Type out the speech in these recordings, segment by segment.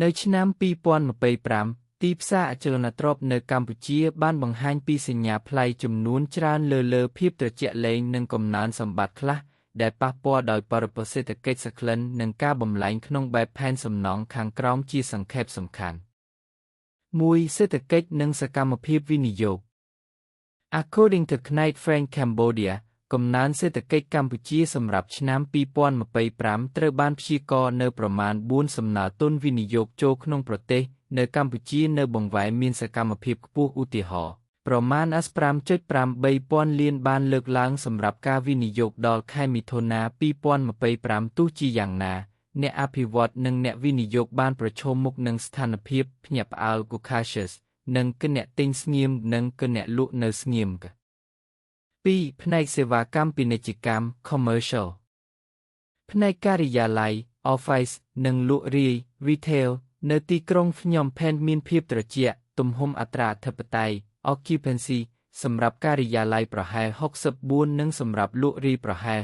នៅឆ្នាំ2025ទីផ្សារអចលនទ្រព្យនៅកម្ពុជាបានបង្ហាញពីសញ្ញាប្លែកចំនួនច្រើនលើភាពត្រជាក់លែងនិងកំណើនសម្បត្តិខ្លះដែលប៉ះពាល់ដោយបរិបទសេដ្ឋកិច្ចសក្លិននិងការបំលែងក្នុងបែបផែនសំណងខាងក្រោមជាសង្ខេបសំខាន់ 1. សេដ្ឋកិច្ចនិងសកម្មភាពវិនិយោគ According to Knight Frank Cambodia កំណើនសេដ្ឋកិច្ចកម្ពុជាសម្រាប់ឆ្នាំ2025ត្រូវបានព្យាករណ៍នៅប្រមាណ 4 សំណើទុនវិនិយោគចូលក្នុងប្រទេសនៅកម្ពុជានៅបង្វែរមានសកម្មភាពខ្ពស់ឧទាហរណ៍ប្រមាណ 5.83 ពាន់លានបានលើកឡើងសម្រាប់ការវិនិយោគដល់ខែមិថុនា2025ទោះជាយ៉ាងណាអ្នកអភិវឌ្ឍនិងអ្នកវិនិយោគបានប្រឈមមុខនឹងស្ថានភាពភ្ញាក់ផ្អើល cautious និងគអ្នកទិញស្ងៀមនិងគអ្នកលក់នៅស្ងៀម 2. ផ្នែកសេវាកម្មពាណិជ្ជកម្ម commercial ផ្នែកការិយាល័យ office និងលក់រាយ retail នៅទីក្រុងភ្នំពេញមានភាពត្រជាក់ទំហំអត្រាអធិបតេយ្យ occupancy សម្រាប់ការិយាល័យប្រហែល 64 និងសម្រាប់លក់រាយប្រហែល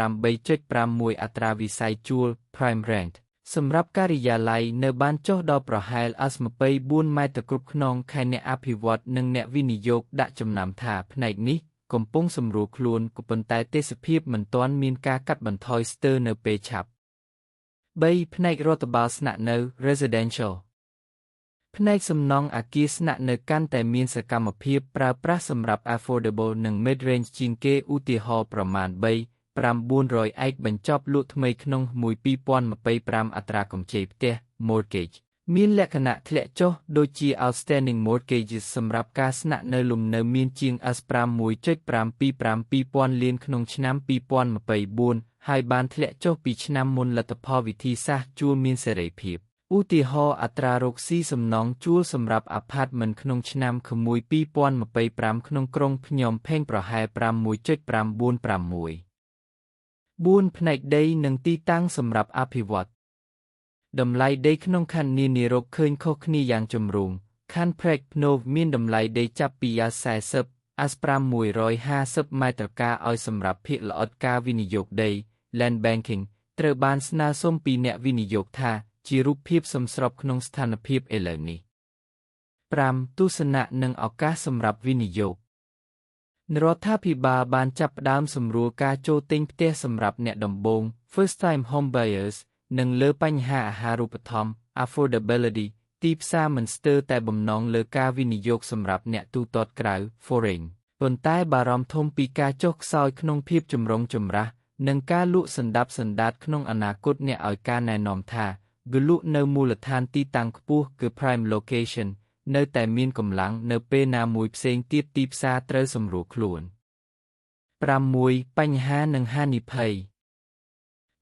58.61 អត្រាវិស័យជួល prime rent សម្រាប់ការិយាល័យនៅបានចុះដល់ប្រហែល 24 ម៉ែត្រគ្រប់ខ្នងខែអ្នកអភិវឌ្ឍនិងអ្នកវិនិយោគដាក់ចំណាំថាផ្នែកនេះកំពុងសម្រួលខ្លួនក៏ប៉ុន្តែទេសភាពមិនទាន់មានការកាត់បន្ថយស្ទើរនៅពេលឆាប់ 3. ផ្នែករដ្ឋបាលស្នាក់នៅ residential ផ្នែកសំណង់អគារស្នាក់នៅកាន់តែមានសកម្មភាពប្រើប្រាស់សម្រាប់ affordable និង mid-range ជាងគេឧទាហរណ៍ប្រមាណ 3,900 ឯកបញ្ចប់លក់ថ្មីក្នុង2025អត្រាកម្ចីផ្ទះ mortgage មានលក្ខណៈធ្លាក់ចុះដូចជា outstanding mortgages សម្រាប់ការស្នាក់នៅលំនៅមានជាង S5.525 លានក្នុងឆ្នាំ2024ហើយបានធ្លាក់ចុះពីឆ្នាំមុនលទ្ធផលវិធីសាស្ត្រជួលមានសេរីភាពឧទាហរណ៍អត្រារកស៊ីសំណងជួលសម្រាប់ apartment ក្នុងឆ្នាំខែ2025ក្នុងក្រុងភ្នំពេញប្រហែល 5.956 4. ផ្នែកដីនិងទីតាំងសម្រាប់អភិវឌ្ឍតម្លៃដីក្នុងខណ្ឌនានារកឃើញខុសគ្នាយ៉ាងចម្រូងខណ្ឌព្រែកភ្នំមានតម្លៃដីចាប់ពី 40 150 ម៉ែត្រការឲ្យសម្រាប់ភាគល្អិតការវិនិយោគដី land banking ត្រូវបានស្នើសុំពីអ្នកវិនិយោគថាជារូបភាពសមស្របក្នុងស្ថានភាពឥឡូវនេះ 5. ទស្សនៈនិងឱកាសសម្រាប់វិនិយោគរដ្ឋាភិបាលបានចាប់ផ្ដើមសម្រួលការចូលទិញផ្ទះសម្រាប់អ្នកដំបូង first time home buyers និងលើបញ្ហាអាហារូបត្ថម្ភ affordability ទីផ្សារមិនស្ទើរតែបំណងលើការវិនិយោគសម្រាប់អ្នកទូទាត់ក្រៅ foreign ប៉ុន្តែបារម្ភធំពីការចុះខ្សោយក្នុងភាពចម្រុងចម្រាសនិងការលក់សណ្ដាប់សណ្ដាតក្នុងអនាគតអ្នកឲ្យការណែនាំថាគឺលក់នៅមូលដ្ឋានទីតាំងខ្ពស់គឺ prime location នៅតែមានកម្លាំងនៅពេលណាមួយផ្សេងទៀតទីផ្សារត្រូវសម្រួលខ្លួន 6. បញ្ហានិងហានិភ័យ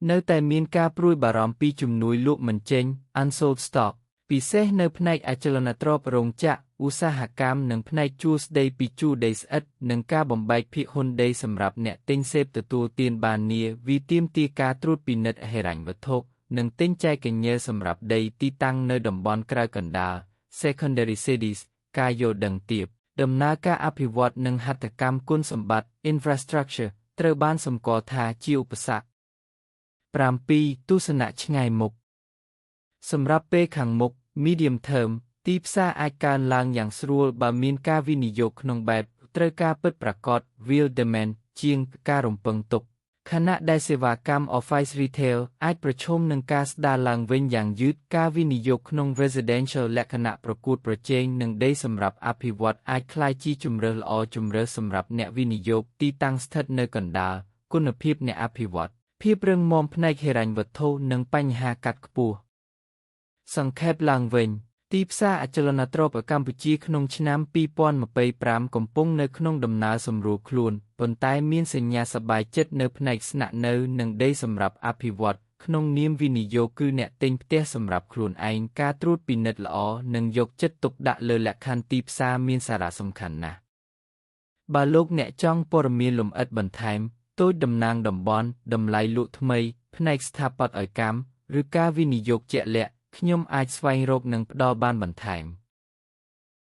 នៅតែមានការព្រួយបារម្ភពីជំនួយលក់មិនចេញ unsold stock ពិសេសនៅផ្នែកអចលនទ្រព្យរោងចក្រឧស្សាហកម្មនិងផ្នែកជួលស្ដីពីជួលដីស្អិតនិងការបំបែកភាគហ៊ុនដីសម្រាប់អ្នកទិញសេពទទួលទានបាននាវាទាមទារការត្រួតពិនិត្យហិរញ្ញវត្ថុនិងទិញចែកញើសសម្រាប់ដីទីតាំងនៅតំបន់ក្រៅកណ្ដាល secondary cities ការយល់ដឹងទាបដំណើរការអភិវឌ្ឍនិងហត្ថកម្មគុណសម្បត្តិ infrastructure ត្រូវបានសម្គាល់ថាជាឧបសគ្គ 7. ទស្សនៈឆ្ងាយមុខសម្រាប់ពេលខាងមុខ medium term ទីផ្សារអាចកើនឡើងយ៉ាងស្រួលបើមានការវិនិយោគក្នុងបែបត្រូវការពិតប្រាកដ real demand ជាងការរំពឹងទុកខណៈដែលសេវាកម្ម office retail អាចប្រឈមនឹងការស្ដារឡើងវិញយ៉ាងយឺតការវិនិយោគក្នុង residential លក្ខណៈប្រកួតប្រជែងនិងដីសម្រាប់អភិវឌ្ឍអាចក្លាយជាជម្រើសល្អជម្រើសសម្រាប់អ្នកវិនិយោគទីតាំងស្ថិតនៅកណ្ដាលគុណភាពអ្នកអភិវឌ្ឍភាពរឹងមាំផ្នែកហិរញ្ញវត្ថុនិងបញ្ហាកាត់ខ្ពស់សង្ខេបឡើងវិញទីផ្សារអចលនទ្រព្យកម្ពុជាក្នុងឆ្នាំ2025កំពុងនៅក្នុងដំណើរសម្រួលខ្លួនប៉ុន្តែមានសញ្ញាសប្បាយចិត្តនៅផ្នែកស្នាក់នៅនិងដីសម្រាប់អភិវឌ្ឍក្នុងនាមវិនិយោគគឺអ្នកទិញផ្ទះសម្រាប់ខ្លួនឯងការត្រួតពិនិត្យល្អនិងយកចិត្តទុកដាក់លើលក្ខខណ្ឌទីផ្សារមានសារៈសំខាន់ណាស់បើលោកអ្នកចង់ព័ត៌មានលម្អិតបន្ថែមទូចតំណាងតំបន់តម្លៃលក់ថ្មីផ្នែកស្ថាបត្យកម្មឬការវិនិយោគជាក់លាក់ខ្ញុំអាចស្វែងរកនិងផ្ដល់បានបន្ថែម